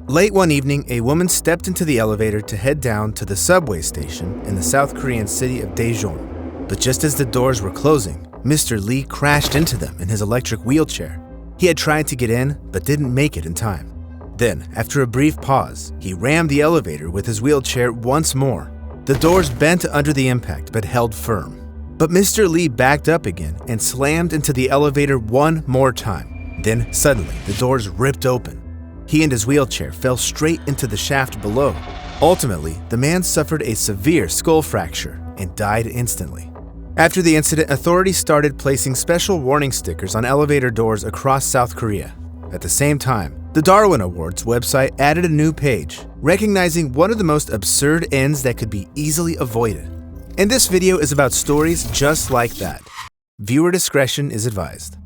Late one evening, a woman stepped into the elevator to head down to the subway station in the South Korean city of Daejeon. But just as the doors were closing, Mr. Lee crashed into them in his electric wheelchair. He had tried to get in, but didn't make it in time. Then, after a brief pause, he rammed the elevator with his wheelchair once more. The doors bent under the impact, but held firm. But Mr. Lee backed up again and slammed into the elevator one more time. Then, suddenly, the doors ripped open. He and his wheelchair fell straight into the shaft below. Ultimately, the man suffered a severe skull fracture and died instantly. After the incident, authorities started placing special warning stickers on elevator doors across South Korea. At the same time, the Darwin Awards website added a new page, recognizing one of the most absurd ends that could be easily avoided. And this video is about stories just like that. Viewer discretion is advised.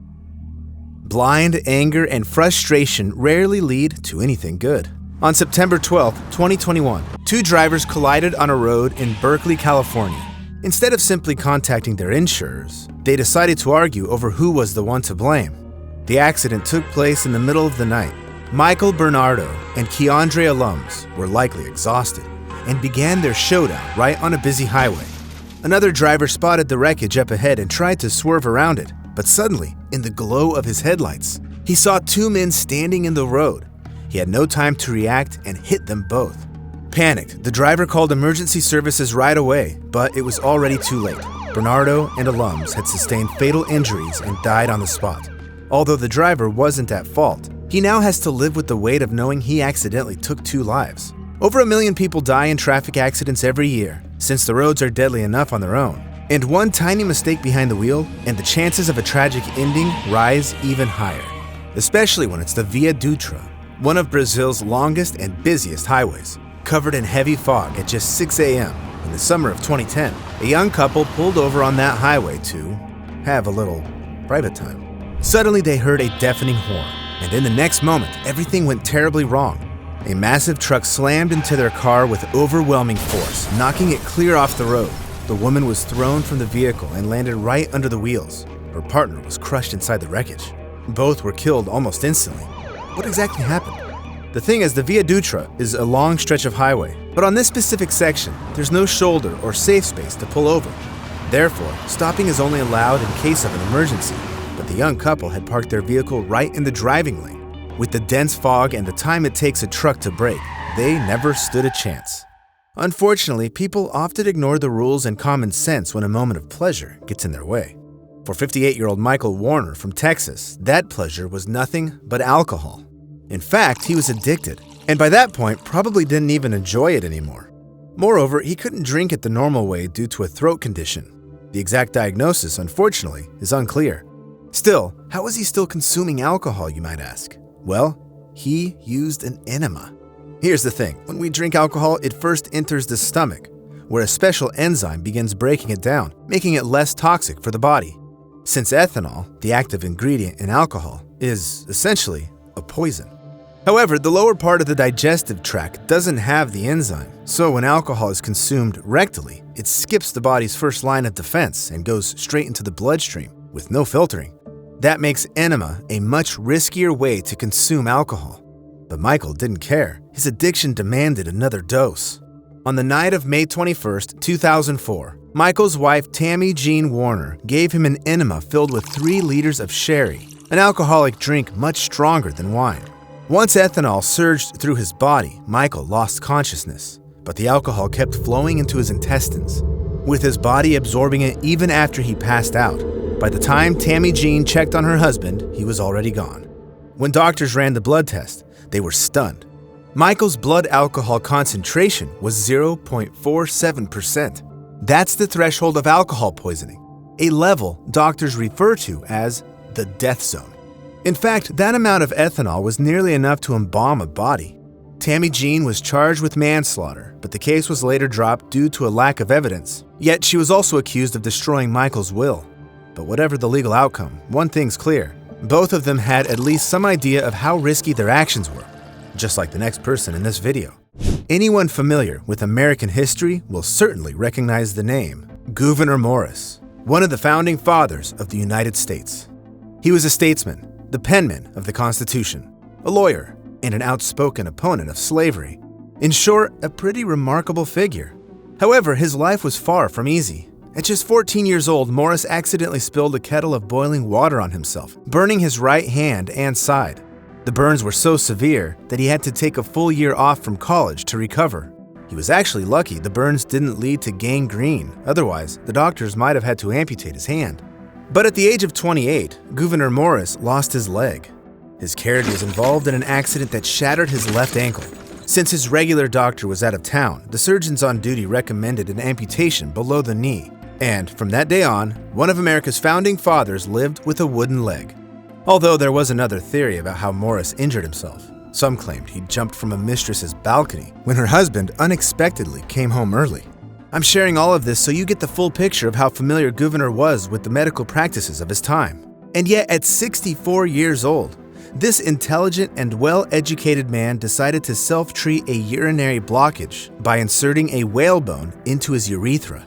Blind anger and frustration rarely lead to anything good. On September 12, 2021, two drivers collided on a road in Berkeley, California. Instead of simply contacting their insurers, they decided to argue over who was the one to blame. The accident took place in the middle of the night. Michael Bernardo and Keandre Alums were likely exhausted and began their showdown right on a busy highway. Another driver spotted the wreckage up ahead and tried to swerve around it, but suddenly, in the glow of his headlights, he saw two men standing in the road. He had no time to react and hit them both. Panicked, the driver called emergency services right away, but it was already too late. Bernardo and Alums had sustained fatal injuries and died on the spot. Although the driver wasn't at fault, he now has to live with the weight of knowing he accidentally took two lives. Over 1 million people die in traffic accidents every year, since the roads are deadly enough on their own. And one tiny mistake behind the wheel, and the chances of a tragic ending rise even higher. Especially when it's the Via Dutra, one of Brazil's longest and busiest highways. Covered in heavy fog at just 6 a.m. in the summer of 2010, a young couple pulled over on that highway to have a little private time. Suddenly they heard a deafening horn, and in the next moment, everything went terribly wrong. A massive truck slammed into their car with overwhelming force, knocking it clear off the road. The woman was thrown from the vehicle and landed right under the wheels. Her partner was crushed inside the wreckage. Both were killed almost instantly. What exactly happened? The thing is, the Via Dutra is a long stretch of highway, but on this specific section, there's no shoulder or safe space to pull over. Therefore, stopping is only allowed in case of an emergency, but the young couple had parked their vehicle right in the driving lane. With the dense fog and the time it takes a truck to brake, they never stood a chance. Unfortunately, people often ignore the rules and common sense when a moment of pleasure gets in their way. For 58-year-old Michael Warner from Texas, that pleasure was nothing but alcohol. In fact, he was addicted, and by that point probably didn't even enjoy it anymore. Moreover, he couldn't drink it the normal way due to a throat condition. The exact diagnosis, unfortunately, is unclear. Still, how was he still consuming alcohol, you might ask? Well, he used an enema. Here's the thing, when we drink alcohol, it first enters the stomach, where a special enzyme begins breaking it down, making it less toxic for the body. Since ethanol, the active ingredient in alcohol, is essentially a poison. However, the lower part of the digestive tract doesn't have the enzyme, so when alcohol is consumed rectally, it skips the body's first line of defense and goes straight into the bloodstream with no filtering. That makes enema a much riskier way to consume alcohol. But Michael didn't care. His addiction demanded another dose. On the night of May 21st, 2004, Michael's wife Tammy Jean Warner gave him an enema filled with 3 liters of sherry, an alcoholic drink much stronger than wine. Once ethanol surged through his body, Michael lost consciousness, but the alcohol kept flowing into his intestines, with his body absorbing it even after he passed out. By the time Tammy Jean checked on her husband, he was already gone. When doctors ran the blood test, they were stunned. Michael's blood alcohol concentration was 0.47%. That's the threshold of alcohol poisoning, a level doctors refer to as the death zone. In fact, that amount of ethanol was nearly enough to embalm a body. Tammy Jean was charged with manslaughter, but the case was later dropped due to a lack of evidence. Yet she was also accused of destroying Michael's will. But whatever the legal outcome, one thing's clear. Both of them had at least some idea of how risky their actions were, just like the next person in this video. Anyone familiar with American history will certainly recognize the name Gov Morris, one of the founding fathers of the United States. He was a statesman, the penman of the Constitution, a lawyer, and an outspoken opponent of slavery. In short, a pretty remarkable figure. However, his life was far from easy. At just 14 years old, Morris accidentally spilled a kettle of boiling water on himself, burning his right hand and side. The burns were so severe that he had to take a full year off from college to recover. He was actually lucky the burns didn't lead to gangrene, otherwise the doctors might have had to amputate his hand. But at the age of 28, Gouverneur Morris lost his leg. His carriage was involved in an accident that shattered his left ankle. Since his regular doctor was out of town, the surgeons on duty recommended an amputation below the knee. And from that day on, one of America's founding fathers lived with a wooden leg. Although there was another theory about how Morris injured himself. Some claimed he jumped from a mistress's balcony when her husband unexpectedly came home early. I'm sharing all of this so you get the full picture of how familiar Gouverneur was with the medical practices of his time. And yet, at 64 years old, this intelligent and well-educated man decided to self-treat a urinary blockage by inserting a whalebone into his urethra.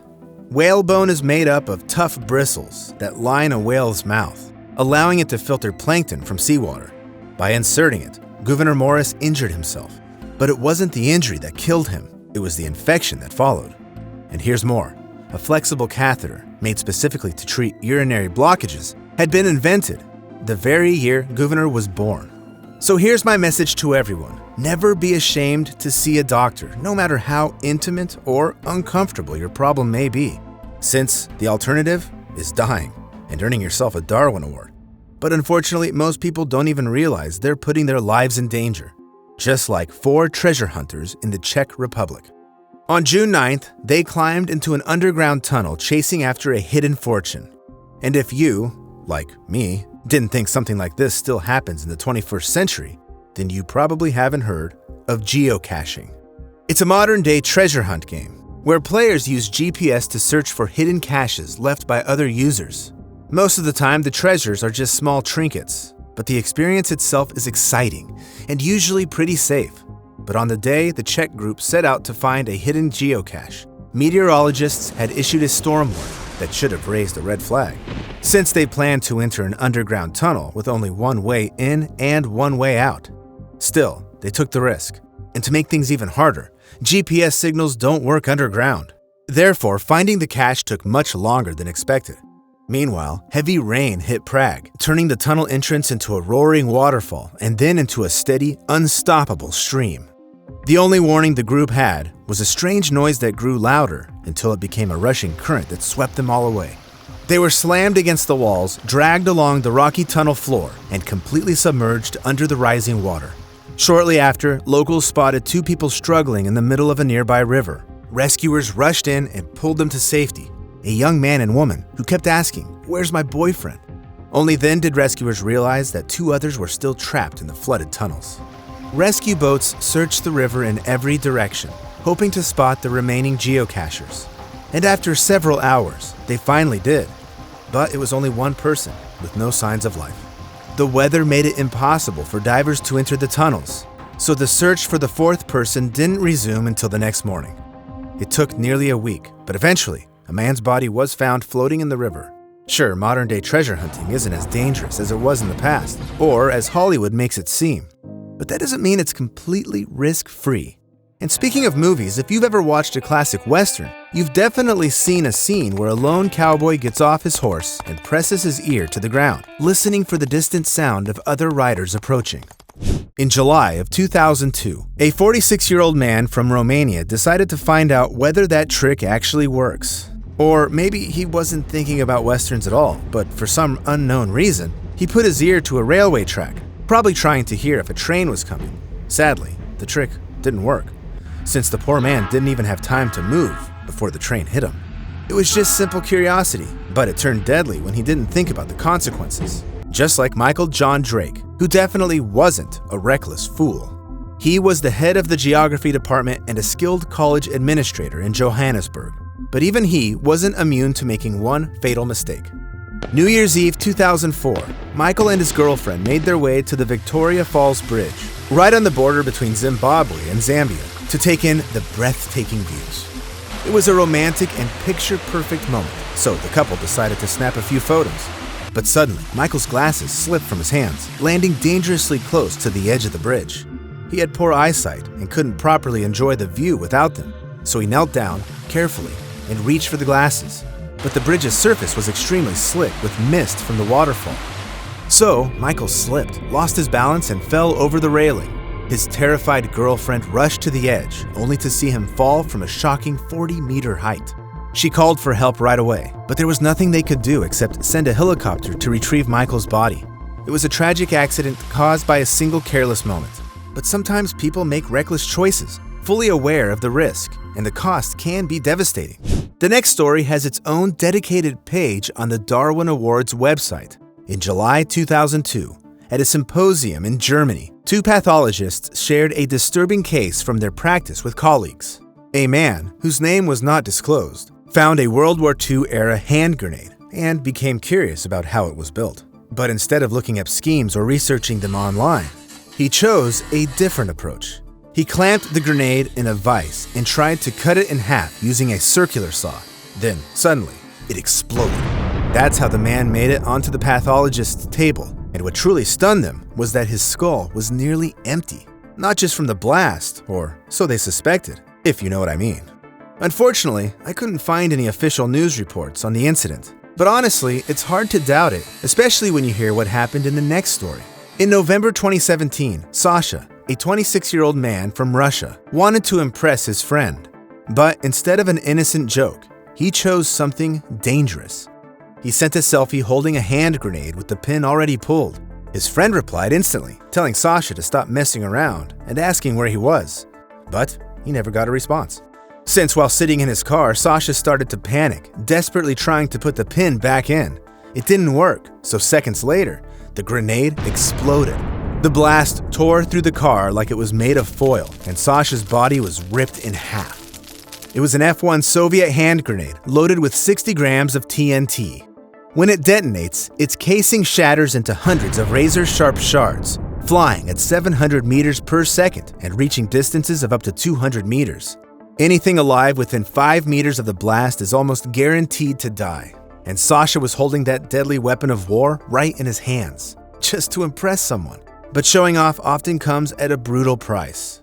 Whalebone is made up of tough bristles that line a whale's mouth, allowing it to filter plankton from seawater. By inserting it, Gouverneur Morris injured himself. But it wasn't the injury that killed him, it was the infection that followed. And here's more. A flexible catheter, made specifically to treat urinary blockages, had been invented the very year Gouverneur was born. So here's my message to everyone. Never be ashamed to see a doctor, no matter how intimate or uncomfortable your problem may be, since the alternative is dying and earning yourself a Darwin Award. But unfortunately, most people don't even realize they're putting their lives in danger, just like 4 treasure hunters in the Czech Republic. On June 9th, they climbed into an underground tunnel chasing after a hidden fortune. And if you, like me, didn't think something like this still happens in the 21st century, then you probably haven't heard of geocaching. It's a modern-day treasure hunt game where players use GPS to search for hidden caches left by other users. Most of the time, the treasures are just small trinkets, but the experience itself is exciting and usually pretty safe. But on the day the Czech group set out to find a hidden geocache, meteorologists had issued a storm warning that should have raised a red flag. Since they planned to enter an underground tunnel with only one way in and one way out. Still, they took the risk. And to make things even harder, GPS signals don't work underground. Therefore, finding the cache took much longer than expected. Meanwhile, heavy rain hit Prague, turning the tunnel entrance into a roaring waterfall and then into a steady, unstoppable stream. The only warning the group had was a strange noise that grew louder until it became a rushing current that swept them all away. They were slammed against the walls, dragged along the rocky tunnel floor, and completely submerged under the rising water. Shortly after, locals spotted 2 people struggling in the middle of a nearby river. Rescuers rushed in and pulled them to safety. A young man and woman who kept asking, "Where's my boyfriend?" Only then did rescuers realize that 2 others were still trapped in the flooded tunnels. Rescue boats searched the river in every direction, hoping to spot the remaining geocachers. And after several hours, they finally did. But it was only one person with no signs of life. The weather made it impossible for divers to enter the tunnels, so the search for the 4th person didn't resume until the next morning. It took nearly a week, but eventually, a man's body was found floating in the river. Sure, modern-day treasure hunting isn't as dangerous as it was in the past, or as Hollywood makes it seem. But that doesn't mean it's completely risk-free. And speaking of movies, if you've ever watched a classic Western, you've definitely seen a scene where a lone cowboy gets off his horse and presses his ear to the ground, listening for the distant sound of other riders approaching. In July of 2002, a 46-year-old man from Romania decided to find out whether that trick actually works. Or maybe he wasn't thinking about Westerns at all, but for some unknown reason, he put his ear to a railway track, probably trying to hear if a train was coming. Sadly, the trick didn't work, since the poor man didn't even have time to move before the train hit him. It was just simple curiosity, but it turned deadly when he didn't think about the consequences. Just like Michael John Drake, who definitely wasn't a reckless fool. He was the head of the geography department and a skilled college administrator in Johannesburg. But even he wasn't immune to making one fatal mistake. New Year's Eve 2004, Michael and his girlfriend made their way to the Victoria Falls Bridge, right on the border between Zimbabwe and Zambia, to take in the breathtaking views. It was a romantic and picture-perfect moment, so the couple decided to snap a few photos. But suddenly, Michael's glasses slipped from his hands, landing dangerously close to the edge of the bridge. He had poor eyesight and couldn't properly enjoy the view without them, so he knelt down, carefully, and reached for the glasses. But the bridge's surface was extremely slick with mist from the waterfall. So, Michael slipped, lost his balance, and fell over the railing. His terrified girlfriend rushed to the edge, only to see him fall from a shocking 40-meter height. She called for help right away, but there was nothing they could do except send a helicopter to retrieve Michael's body. It was a tragic accident caused by a single careless moment. But sometimes people make reckless choices, fully aware of the risk, and the cost can be devastating. The next story has its own dedicated page on the Darwin Awards website. In July 2002, at a symposium in Germany, two pathologists shared a disturbing case from their practice with colleagues. A man, whose name was not disclosed, found a World War II-era hand grenade and became curious about how it was built. But instead of looking up schemes or researching them online, he chose a different approach. He clamped the grenade in a vise and tried to cut it in half using a circular saw. Then, suddenly, it exploded. That's how the man made it onto the pathologist's table. And what truly stunned them was that his skull was nearly empty. Not just from the blast, or so they suspected, if you know what I mean. Unfortunately, I couldn't find any official news reports on the incident. But honestly, it's hard to doubt it, especially when you hear what happened in the next story. In November 2017, Sasha, a 26-year-old man from Russia, wanted to impress his friend. But instead of an innocent joke, he chose something dangerous. He sent a selfie holding a hand grenade with the pin already pulled. His friend replied instantly, telling Sasha to stop messing around and asking where he was. But he never got a response. Since while sitting in his car, Sasha started to panic, desperately trying to put the pin back in. It didn't work, so seconds later, the grenade exploded. The blast tore through the car like it was made of foil, and Sasha's body was ripped in half. It was an F-1 Soviet hand grenade loaded with 60 grams of TNT. When it detonates, its casing shatters into hundreds of razor-sharp shards, flying at 700 meters per second and reaching distances of up to 200 meters. Anything alive within 5 meters of the blast is almost guaranteed to die. And Sasha was holding that deadly weapon of war right in his hands, just to impress someone. But showing off often comes at a brutal price.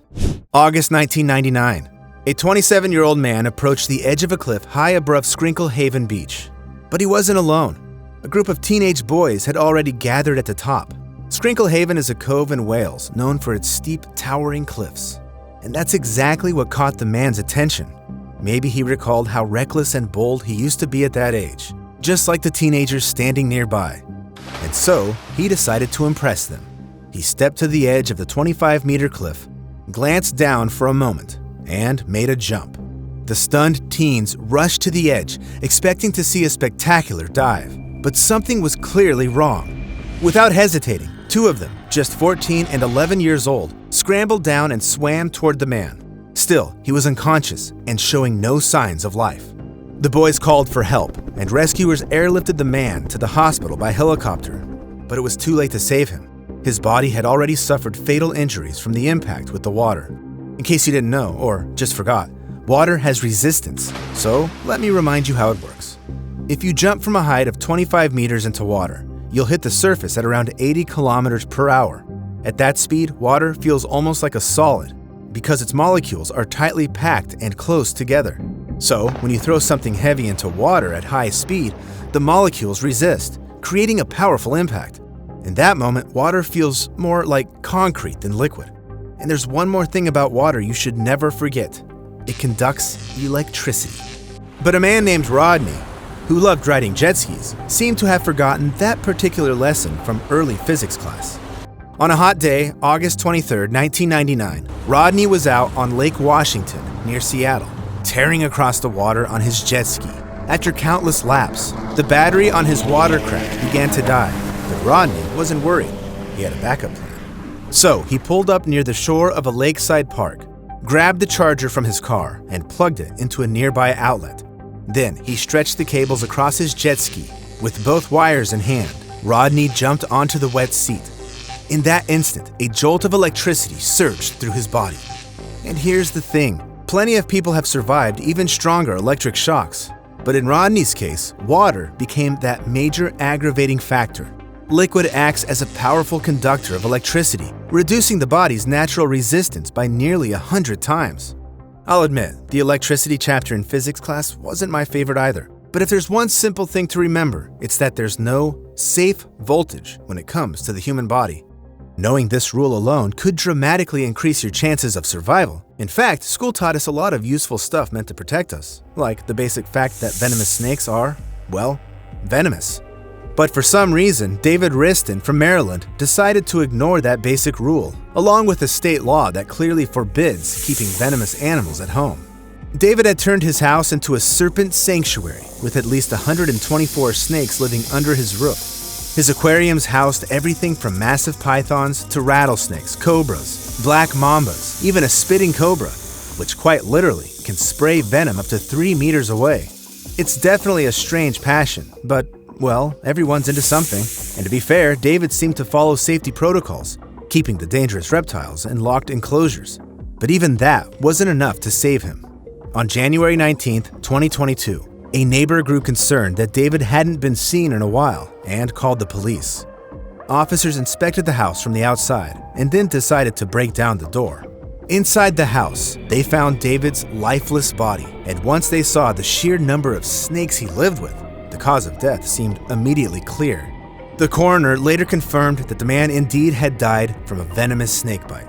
August 1999. A 27-year-old man approached the edge of a cliff high above Scrinkle Haven Beach. But he wasn't alone. A group of teenage boys had already gathered at the top. Scrinkle Haven is a cove in Wales known for its steep, towering cliffs. And that's exactly what caught the man's attention. Maybe he recalled how reckless and bold he used to be at that age, just like the teenagers standing nearby. And so, he decided to impress them. He stepped to the edge of the 25-meter cliff, glanced down for a moment, and made a jump. The stunned teens rushed to the edge, expecting to see a spectacular dive. But something was clearly wrong. Without hesitating, two of them, just 14 and 11 years old, scrambled down and swam toward the man. Still, he was unconscious and showing no signs of life. The boys called for help, and rescuers airlifted the man to the hospital by helicopter. But it was too late to save him. His body had already suffered fatal injuries from the impact with the water. In case you didn't know, or just forgot, water has resistance, so let me remind you how it works. If you jump from a height of 25 meters into water, you'll hit the surface at around 80 kilometers per hour. At that speed, water feels almost like a solid because its molecules are tightly packed and close together. So, when you throw something heavy into water at high speed, the molecules resist, creating a powerful impact. In that moment, water feels more like concrete than liquid. And there's one more thing about water you should never forget. It conducts electricity. But a man named Rodney, who loved riding jet skis, seemed to have forgotten that particular lesson from early physics class. On a hot day, August 23, 1999, Rodney was out on Lake Washington near Seattle, tearing across the water on his jet ski. After countless laps, the battery on his watercraft began to die, but Rodney wasn't worried. He had a backup plan. So he pulled up near the shore of a lakeside park, grabbed the charger from his car, and plugged it into a nearby outlet. Then he stretched the cables across his jet ski. With both wires in hand, Rodney jumped onto the wet seat. In that instant, a jolt of electricity surged through his body. And here's the thing. Plenty of people have survived even stronger electric shocks. But in Rodney's case, water became that major aggravating factor. Liquid acts as a powerful conductor of electricity, reducing the body's natural resistance by nearly 100 times. I'll admit, the electricity chapter in physics class wasn't my favorite either. But if there's one simple thing to remember, it's that there's no safe voltage when it comes to the human body. Knowing this rule alone could dramatically increase your chances of survival. In fact, school taught us a lot of useful stuff meant to protect us, like the basic fact that venomous snakes are, well, venomous. But for some reason, David Riston from Maryland decided to ignore that basic rule, along with a state law that clearly forbids keeping venomous animals at home. David had turned his house into a serpent sanctuary with at least 124 snakes living under his roof. His aquariums housed everything from massive pythons to rattlesnakes, cobras, black mambas, even a spitting cobra, which quite literally can spray venom up to 3 meters away. It's definitely a strange passion, but, well, everyone's into something. And to be fair, David seemed to follow safety protocols, keeping the dangerous reptiles in locked enclosures. But even that wasn't enough to save him. On January 19, 2022, a neighbor grew concerned that David hadn't been seen in a while and called the police. Officers inspected the house from the outside and then decided to break down the door. Inside the house, they found David's lifeless body, and once they saw the sheer number of snakes he lived with, the cause of death seemed immediately clear. The coroner later confirmed that the man indeed had died from a venomous snake bite.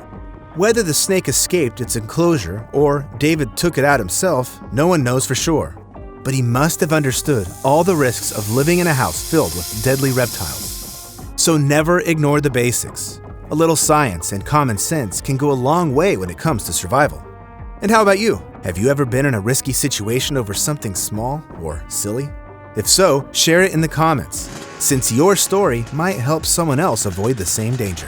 Whether the snake escaped its enclosure or David took it out himself, no one knows for sure. But he must have understood all the risks of living in a house filled with deadly reptiles. So never ignore the basics. A little science and common sense can go a long way when it comes to survival. And how about you? Have you ever been in a risky situation over something small or silly? If so, share it in the comments, since your story might help someone else avoid the same danger.